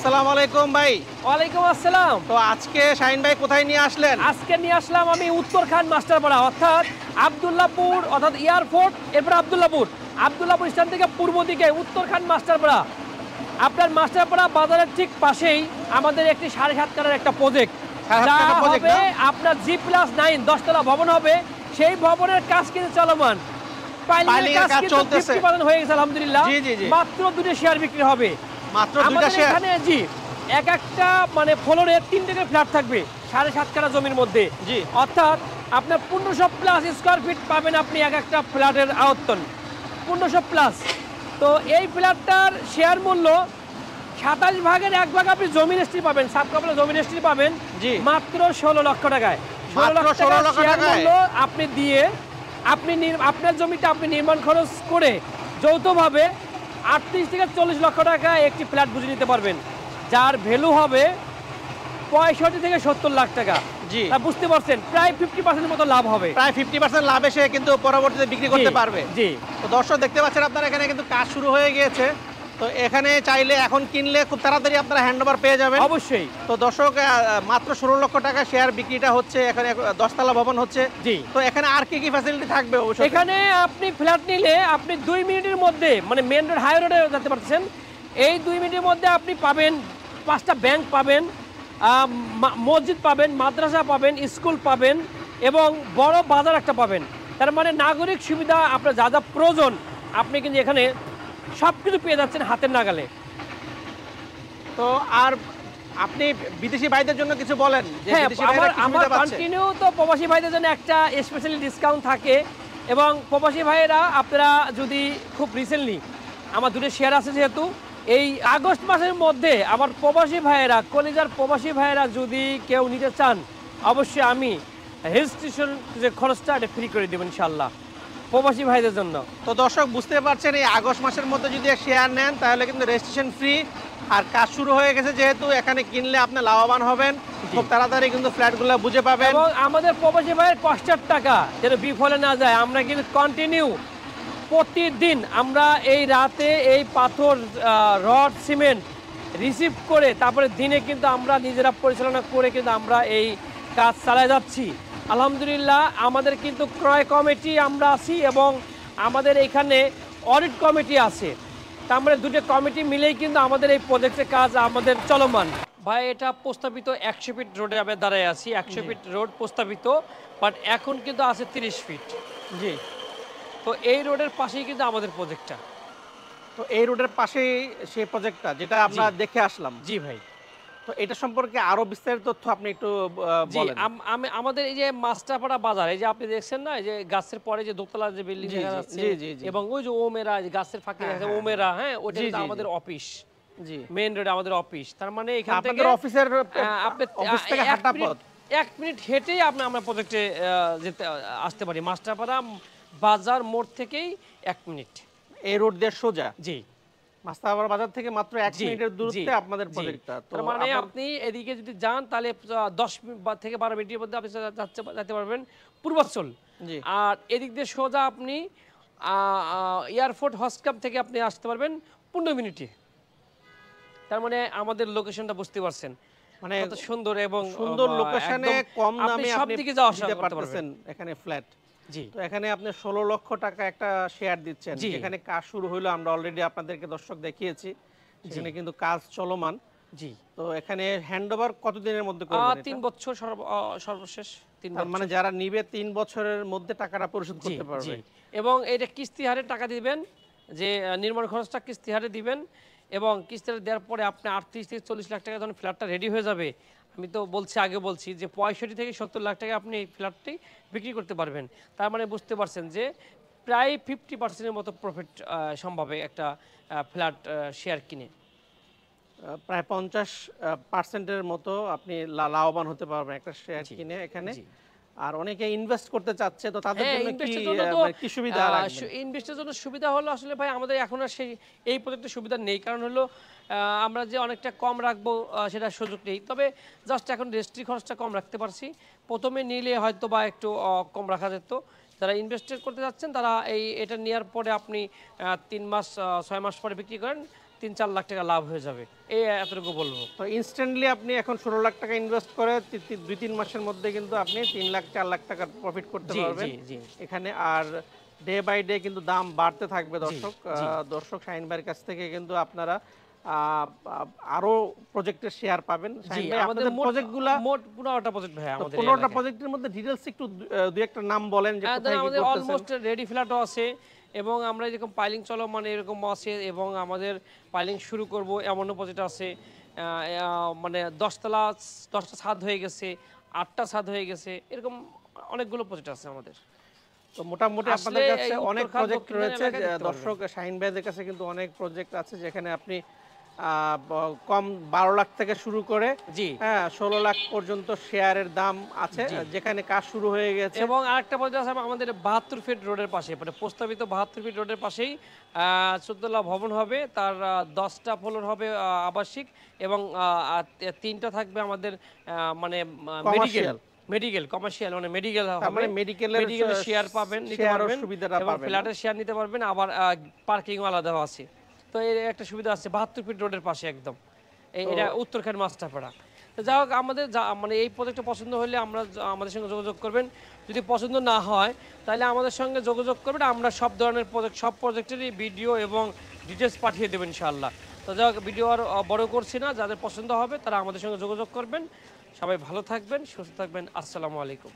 আসসালামু আলাইকুম ভাই। ওয়ালাইকুম আসসালাম। তো আজকে শাহিন ভাই কোথায় নিয়ে আসলেন? আজকে নিয়ে আসলাম আমি উত্তরখান মাস্টারপাড়া, অর্থাৎ আব্দুল্লাহপুর, অর্থাৎ এয়ারপোর্ট, এরপর আব্দুল্লাহপুর স্টেশন থেকে পূর্ব দিকে উত্তরখান মাস্টারপাড়া। আপনার মাস্টারপাড়া বাজারের ঠিক পাশেই আমাদের একটি 7.5 কাঠার একটা প্রজেক্ট, যা হবে আপনার G+9 10 তলা ভবন হবে। সেই ভবনের কাজ কিন্তু চলমান, পাইলিংয়ের কাজ কিন্তু 50% হয়ে গেছে আলহামদুলিল্লাহ। মাত্র 2টা শেয়ার বিক্রি হবে। মাত্র 2টা শেয়ার? এখানে জি, এক একটা মানে ফ্লোরে 3টা ফ্ল্যাট থাকবে 7.5 কাঠা জমির মধ্যে। জি, অর্থাৎ আপনার 1500+ স্কয়ার ফিট পাবেন আপনি এক একটা ফ্ল্যাটের আয়তন 1500+। তো এই ফ্ল্যাটটার শেয়ার মূল্য 27 ভাগের 1 ভাগ আপনি জমি রেজিস্ট্রি পাবেন, সাবকাপলা জমি রেজিস্ট্রি পাবেন মাত্র 16 লক্ষ টাকায়। 16 লক্ষ টাকা আপনি দিয়ে আপনার জমিতে আপনি নির্মাণ খরচ করে যৌথভাবে 38 থেকে 40 লক্ষ টাকা একটি ফ্ল্যাট বুঝে নিতে পারবেন, যার ভ্যালু হবে 65 থেকে 70 লাখ টাকা। জি, বুঝতে পারছেন, প্রায় 50% মতো লাভ হবে। প্রায় 50% লাভ এসে কিন্তু পরবর্তীতে বিক্রি করতে পারবে। জি, তো দর্শক দেখতে পাচ্ছেন আপনারা এখানে কিন্তু কাজ শুরু হয়ে গিয়েছে। তো এখানে চাইলে এখন কিনলে খুব তাড়াতাড়ি আপনারা হ্যান্ডওভার পেয়ে যাবেন। অবশ্যই। তো দর্শক মাত্র 16 লক্ষ টাকা শেয়ার বিক্রিটা হচ্ছে, এখানে 10 তলা ভবন হচ্ছে। জি, তো এখানে আর কি কি ফ্যাসিলিটি থাকবে? অবশ্যই এখানে আপনি ফ্ল্যাট নিলে আপনি 2 মিনিটের মধ্যে, মানে মেন রোড হাই রোডে যেতে পারছেন। এই 2 মিনিটের মধ্যে আপনি পাবেন 5টা ব্যাংক পাবেন, মসজিদ পাবেন, মাদ্রাসা পাবেন, স্কুল পাবেন এবং বড় বাজার একটা পাবেন। তার মানে নাগরিক সুবিধা আপনার যা যা প্রয়োজন আপনি কিন্তু এখানে সব কিছু পেয়ে যাচ্ছেন হাতের নাগালে। তো আর আপনি বিদেশি ভাইদের জন্য কিছু বলেন? হ্যাঁ, আমার কন্টিনিউ তো প্রবাসী ভাইদের জন্য একটা স্পেশালি ডিসকাউন্ট থাকে, এবং প্রবাসী ভাইয়েরা আপনারা যদি খুব রিসেন্টলি আমার 2টা শেয়ার আছে, যেহেতু এই আগস্ট মাসের মধ্যে আমার প্রবাসী ভাইয়েরা, কলিজার প্রবাসী ভাইয়েরা যদি কেউ নিতে চান, অবশ্যই আমি রেজিস্ট্রেশন যে খরচটা এটা ফ্রি করে দেবো ইনশাল্লাহ প্রবাসী ভাইদের জন্য। তো দর্শক বুঝতে পারছেন, এই আগস্ট মাসের মধ্যে যদি শেয়ার নেন তাহলে কিন্তু রেজিস্ট্রেশন ফ্রি, আর কাজ শুরু হয়ে গেছে যেহেতু এখানে কিনলে আপনি লাভবান হবেন, খুব তাড়াতাড়ি কিন্তু ফ্ল্যাটগুলো বুঝে পাবেন। এবং আমাদের প্রবাসী ভাইয়ের কষ্টের টাকা যেন বিফলে না যায়, আমরা কিন্তু কন্টিনিউ প্রতিদিন আমরা এই রাতে এই পাথর, রড, সিমেন্ট রিসিভ করে তারপরে দিনে কিন্তু আমরা নিজেরা পরিচালনা করে কিন্তু আমরা এই কাজ চালিয়ে যাচ্ছি আলহামদুলিল্লাহ। আমাদের কিন্তু ক্রয় কমিটি আমরা আছি এবং আমাদের এখানে অডিট কমিটি আছে। তার মানে 2টা কমিটি মিলেই কিন্তু আমাদের এই প্রজেক্টের কাজ আমাদের চলমান। ভাই, এটা প্রস্তাবিত 100 ফিট রোডে আমরা দাঁড়ায় আছি, 100 ফিট রোড প্রস্তাবিত, বাট এখন কিন্তু আছে 30 ফিট। জি, তো এই রোডের পাশেই কিন্তু আমাদের প্রজেক্টটা। তো এই রোডের পাশেই সেই প্রজেক্টটা যেটা আমরা দেখে আসলাম। জি ভাই। তো এটা সম্পর্কে আরো বিস্তারিত তথ্য আপনি একটু বলেন। আমি আমাদের এই যে মাস্টারপাড়া বাজার, এই যে আপনি দেখছেন না, এই যে গাছের পরে যে দোতলা যে বিল্ডিং দেখা যাচ্ছে, এবং ওই যে ওমেরা, যে গাছের ফাঁকে দেখা যাচ্ছে ওমেরা, হ্যাঁ, ওটা কিন্তু আমাদের অফিস। জি, মেইন রোডে আমাদের অফিস। তার মানে এখান থেকে আপনাদের অফিসের অফিস থেকে হাঁটা পথ 1 মিনিট হেঁটেই আমরা প্রজেক্টে যেতে আসতে পারি। মাস্টারপাড়া বাজার মোড় থেকেই 1 মিনিট এই রোড দিয়ে সোজা। জি, মাস্টারপাড়া বাজার থেকে মাত্র 1 মিনিটের দূরত্বে আপনাদের প্রজেক্টটা। তার মানে আপনি এদিকে যদি যান তাহলে 10 থেকে 12 মিনিটের মধ্যে আপনি যেতে পারবেন পূর্বাঞ্চল। আর এদিক দিয়ে সোজা আপনি এয়ারপোর্ট হসকাপ থেকে আপনি আসতে পারবেন 15 মিনিটে। তার মানে আমাদের লোকেশনটা বুঝতে পারছেন, মানে কত সুন্দর এবং সুন্দর লোকেশনে কম দামে সব দিকে যাওয়া আসা করতে পারবেন এখানে ফ্ল্যাট। জি, তো এখানে আপনি 16 লক্ষ টাকা একটা শেয়ার দিচ্ছেন, যেখানে কাজ শুরু হলো, আমরা অলরেডি আপনাদেরকে দর্শক দেখিয়েছি, এখানে কিন্তু কাজ চলমান। জি, তো এখানে হ্যান্ডওভার কতদিনের মধ্যে করবেন? 3 বছর সর্বশেষ 3 বছর। মানে যারা নিবে 3 বছরের মধ্যে টাকাটা পরিশোধ করতে পারবে। এবং এটা কিস্তি হারে টাকা দিবেন, যে নির্মাণ খরচটা কিস্তি হারে দিবেন, এবং কিস্তি দেওয়ার পরে আপনি 38 থেকে 40 লাখ টাকা যখন ফ্ল্যাটটা রেডি হয়ে যাবে, আমি তো আগে বলছি যে 65 থেকে 70 লাখ টাকা আপনি এই ফ্ল্যাটটি বিক্রি করতে পারবেন। তার মানে বুঝতে পারছেন যে প্রায় 50%-এর মতো প্রফিট সম্ভব একটা ফ্ল্যাট শেয়ার কিনে। প্রায় 50%-এর মতো আপনি লাভবান হতে পারবেন একটা শেয়ার কিনে এখানে। আর অনেকে ইনভেস্ট করতে চাচ্ছে, তো তাদের জন্য কি সুবিধা রাখবেন? ইনভেস্টের জন্য সুবিধা হলো আসলে ভাই, আমাদের এখন আর এই প্রজেক্টের সুবিধা নেই, কারণ হলো আমরা যে অনেকটা কম রাখবো সেটা সুযোগ নেই। তবে জাস্ট এখন রেজিস্ট্রি খরচটা কম রাখতে পারছি, প্রথমে নিলে হয়তো বা একটু কম রাখা যেত। যারা ইনভেস্ট করতে যাচ্ছেন তারা এটা নেওয়ার পরে আপনি 3 মাস 6 মাস পরে বিক্রি করেন, 3-4 লাখ টাকা লাভ হয়ে যাবে, এই এতটুকু বলবো। তো ইনস্ট্যান্টলি আপনি এখন 16 লাখ টাকা ইনভেস্ট করে 2-3 মাসের মধ্যে কিন্তু আপনি 3 লাখ 4 লাখ টাকার প্রফিট করতে পারবেন এখানে। আর ডে বাই ডে কিন্তু দাম বাড়তে থাকবে দর্শক। দর্শক শাহিন ভাইয়ের কাছ থেকে কিন্তু আপনারা আরো প্রজেক্টের শেয়ার পাবেন। শাহিন ভাই আমাদের প্রজেক্টগুলো মোট 15টা প্রজেক্ট ভাই আমাদের। 15টা প্রজেক্টের মধ্যে ডিটেইলস একটু দুই একটা নাম বলেন যে কোথায় কি আমাদের করতেছেন। অলমোস্ট রেডি ফ্ল্যাটও আছে এবং আমরা যেরকম পাইলিং চলমান এরকম আছে, এবং আমাদের পাইলিং শুরু করব এমনও প্রজেক্ট আছে। মানে 10টা ছাদ হয়ে গেছে, 8টা ছাদ হয়ে গেছে, এরকম অনেকগুলো প্রজেক্ট আছে আমাদের। তো মোটামুটি আপনাদের কাছে অনেক প্রজেক্ট রয়েছে দর্শক। শাহিন ভাইদের কাছে কিন্তু অনেক প্রজেক্ট আছে যেখানে আপনি কম 12 লাখ থেকে শুরু করে 16 লাখ পর্যন্ত শেয়ারের দাম আছে যেখানে কাজ শুরু হয়ে গেছে। এবং আরেকটা প্রজেক্ট আছে আমাদের 72 ফিট রোডের পাশে, মানে প্রস্তাবিত 72 ফিট রোডের পাশেই 14 তলা ভবন হবে, তার 10টা ফ্লোর হবে আবাসিক এবং 3টা থাকবে আমাদের মানে মেডিকেল কমার্শিয়াল, মানে মেডিকেল হবে, মেডিকেলের শেয়ার পাবেন, নিতে পারবেন, এবং ফ্ল্যাটের শেয়ার নিতে পারবেন। আবার পার্কিংও আলাদা আছে। তো এর একটা সুবিধা আছে 72 ফিট রোডের পাশে একদম, এটা উত্তরখান মাস্টারপাড়া। তো যাই হোক, আমাদের মানে এই প্রজেক্টটা পছন্দ হলে আমাদের সঙ্গে যোগাযোগ করবেন। যদি পছন্দ না হয় তাহলে আমাদের সঙ্গে যোগাযোগ করবেন, আমরা সব ধরনের সব প্রজেক্টেরই ভিডিও এবং ডিটেলস পাঠিয়ে দেবেন ইনশাআল্লাহ। তো যাই হোক, ভিডিও আর বড় করছি না, যাদের পছন্দ হবে তারা আমাদের সঙ্গে যোগাযোগ করবেন। সবাই ভালো থাকবেন, সুস্থ থাকবেন। আসসালামু আলাইকুম।